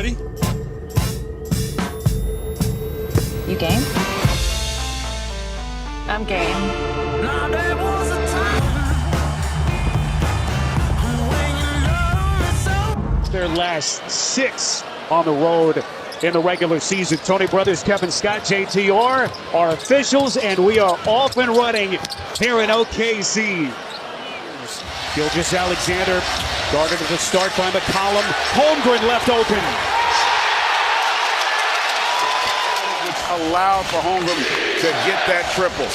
ready? You game? I'm game. Now there was a time when you loved me so. Their last 6 on the road in the regular season. Tony Brothers, Kevin Scott, JTR, our officials, and we are off and running here in OKC. Gilgeous Alexander guarded at the start by McCollum. Holmgren left open. Allowed for Holmgren to get that triple.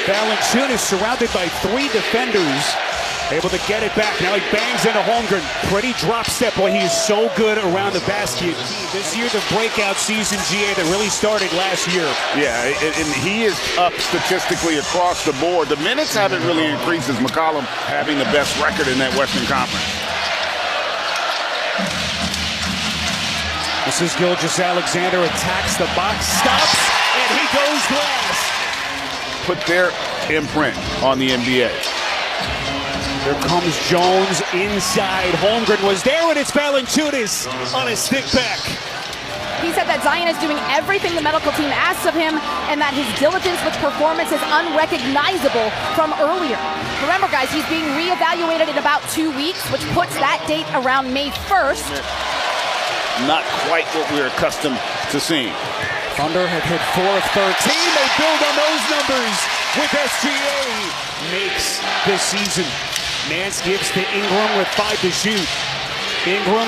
Valanciunas surrounded by 3 defenders, able to get it back. Now he bangs into Holmgren. Pretty drop step when he is so good around the basket. This year, the breakout season, GA, that really started last year. Yeah, and he is up statistically across the board. The minutes haven't really increased as McCollum having the best record in that Western Conference. This is Gilgeous Alexander, attacks the box, stops, and he goes glass. Put their imprint on the NBA. Here comes Jones inside. Holmgren was there, and it's Valanciunas on a stick back. He said that Zion is doing everything the medical team asks of him and that his diligence with performance is unrecognizable from earlier. Remember, guys, he's being reevaluated in about 2 weeks, which puts that date around May 1st. Not quite what we're accustomed to seeing. Thunder have hit 4 of 13. They build on those numbers with SGA. Makes this season. Nance gives to Ingram with 5 to shoot. Ingram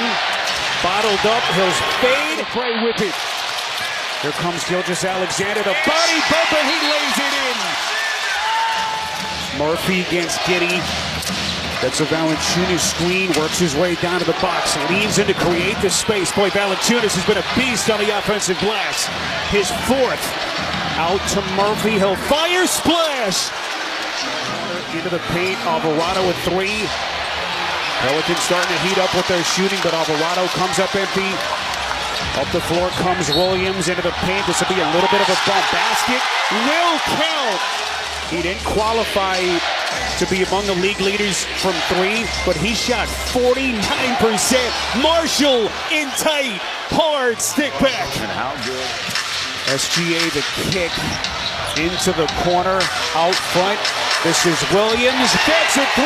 bottled up. He'll fade. Pray with it. Here comes Gilgeous Alexander. The body bump, and he lays it in. Murphy against Giddey. That's a Valanciunas screen, works his way down to the box, leans in to create the space. Boy, Valanciunas has been a beast on the offensive glass. His 4th. Out to Murphy, he'll fire, splash! Into the paint, Alvarado with 3. Pelicans starting to heat up with their shooting, but Alvarado comes up empty. Up the floor comes Williams into the paint. This will be a little bit of a bump. Basket will count! He didn't qualify to be among the league leaders from 3, but he shot 49%. Marshall in tight, hard stick back. And how good. SGA the kick into the corner, out front. This is Williams, gets a 3.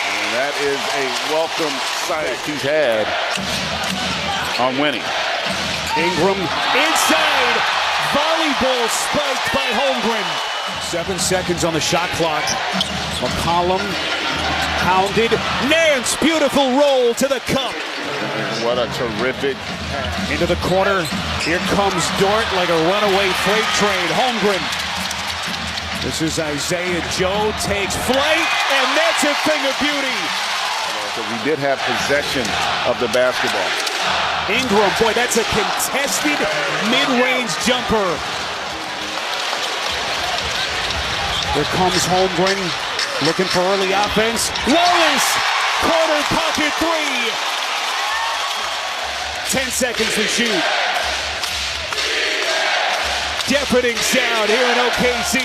And that is a welcome sight he's had on winning. Ingram inside. Volleyball spiked by Holmgren. 7 seconds on the shot clock. McCollum pounded. Nance, beautiful roll to the cup. What a terrific. Into the corner. Here comes Dort like a runaway freight train. Holmgren. This is Isaiah Joe, takes flight, and that's a thing of beauty. So we did have possession of the basketball. Ingram, boy, that's a contested mid-range jumper. Here comes Holmgren, looking for early offense. Wallace, corner pocket 3. 10 seconds to shoot. Deafening sound here in OKC.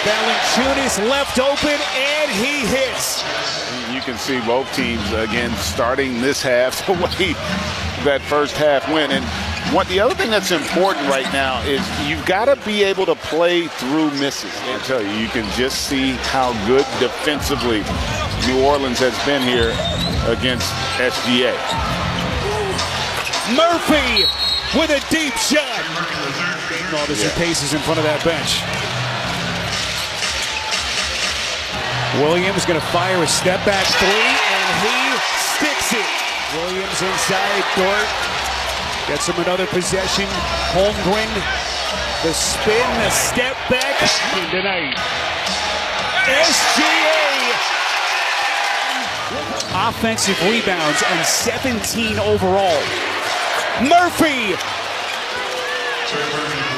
Valanciunas left open, and he hits. You can see both teams, again, starting this half the way that first half went. And the other thing that's important right now is you've got to be able to play through misses. I tell you, you can just see how good defensively New Orleans has been here against SGA. Murphy with a deep shot. Oh, there's some paces in front of that bench. Williams going to fire a step back 3, and he sticks it. Williams inside, Dort gets him another possession. Holmgren, the spin, the step back tonight. SGA. Offensive rebounds and 17 overall. Murphy.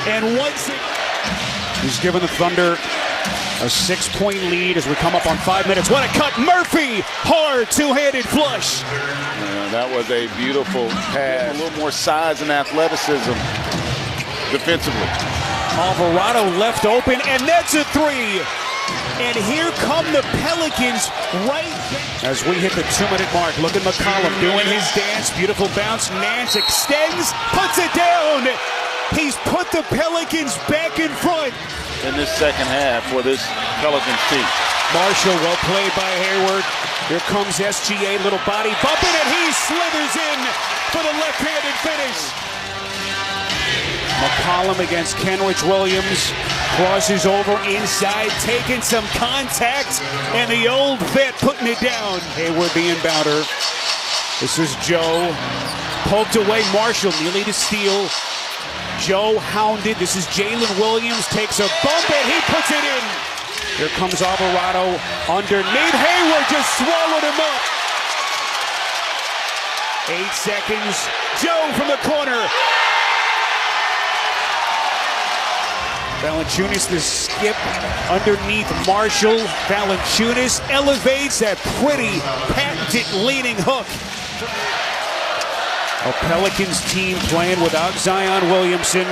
And once he's given the Thunder a 6-point lead as we come up on 5 minutes. What a cut. Murphy, hard two-handed flush. That was a beautiful pass. A little more size and athleticism defensively. Alvarado left open, and that's a 3. And here come the Pelicans right as we hit the 2-minute mark. Look at McCollum doing his dance. Beautiful bounce. Nance extends, puts it down. He's put the Pelicans back in front in this second half for this Pelicans team. Marshall, well played by Hayward. Here comes SGA, little body bumping, and he slithers in for the left-handed finish. McCollum against Kenrich Williams. Crosses over inside, taking some contact, and the old vet putting it down. Hayward the inbounder. This is Joe. Poked away, Marshall nearly to steal. Joe hounded. This is Jalen Williams. Takes a bump, and he puts it in. Here comes Alvarado underneath. Hayward just swallowed him up. 8 seconds. Joe from the corner. Valanciunas the skip underneath Marshall. Valanciunas elevates that pretty patented leading hook. A Pelicans team playing without Zion Williamson.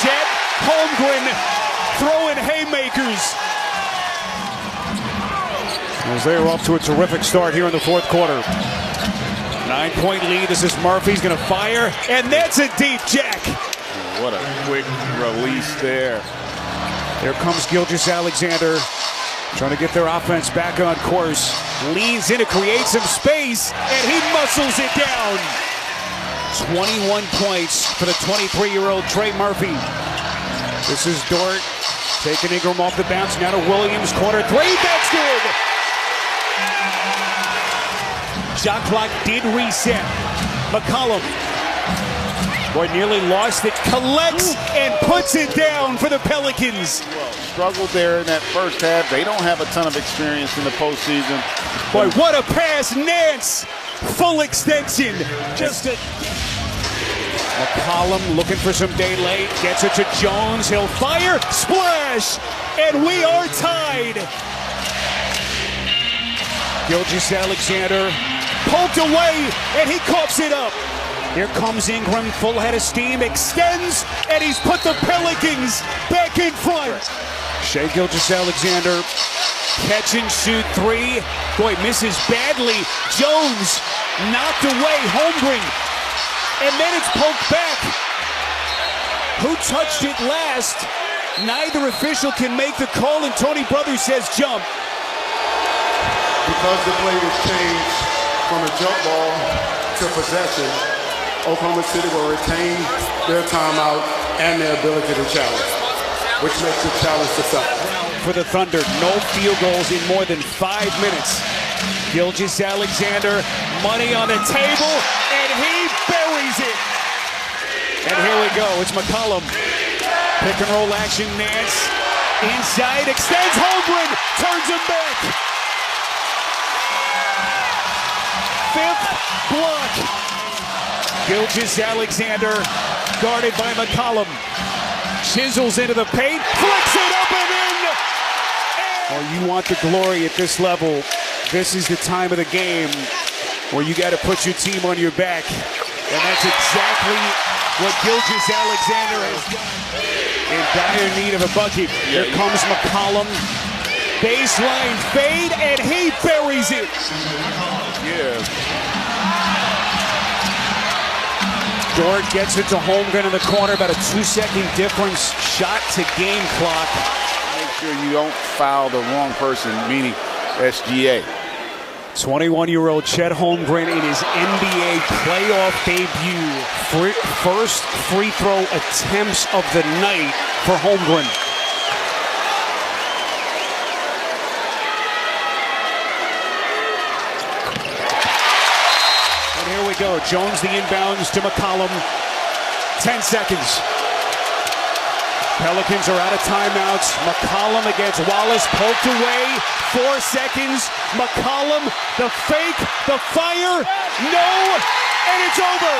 Chet Holmgren throwing haymakers. As they're off to a terrific start here in the fourth quarter. 9-point lead. This is Murphy's going to fire, and that's a deep jack. What a quick release there. Here comes Gilgeous-Alexander, trying to get their offense back on course. Leans in to create some space, and he muscles it down. 21 points for the 23-year-old Trey Murphy. This is Dort taking Ingram off the bounce. Now to Williams, corner three, that's good. Shot clock did reset. McCollum. Boy, nearly lost it, collects and puts it down for the Pelicans. Well, struggled there in that first half. They don't have a ton of experience in the postseason. Boy, what a pass, Nance. Full extension. Just a... McCollum looking for some daylight. Gets it to Jones. He'll fire. Splash. And we are tied. Gilgeous-Alexander poked away, and he coughs it up. Here comes Ingram, full head of steam, extends, and he's put the Pelicans back in front. Shai Gilgeous-Alexander, catch and shoot three. Boy, misses badly. Jones knocked away, Holmgren, and then it's poked back. Who touched it last? Neither official can make the call, and Tony Brothers says jump. Because the play was changed from a jump ball to possession, Oklahoma City will retain their timeout and their ability to challenge, which makes the challenge successful. For the Thunder, no field goals in more than 5 minutes. Gilgeous-Alexander, money on the table, and he buries it. And here we go, it's McCollum. Pick and roll action, Nance. Inside, extends, Holmgren, turns him back. Fifth block. Gilgeous-Alexander guarded by McCollum. Chisels into the paint, flicks it up and in! Oh, you want the glory at this level. This is the time of the game where you got to put your team on your back. And that's exactly what Gilgeous-Alexander has done. In dire need of a bucket. Here comes McCollum. Baseline fade, and he buries it. Yeah. Dort gets it to Holmgren in the corner, about a 2-second difference. Shot to game clock. Make sure you don't foul the wrong person, meaning SGA. 21-year-old Chet Holmgren in his NBA playoff debut. First free throw attempts of the night for Holmgren. Here we go. Jones the inbounds to McCollum. 10 seconds. Pelicans are out of timeouts. McCollum against Wallace, poked away. 4 seconds. McCollum, the fake, the fire. No, and it's over.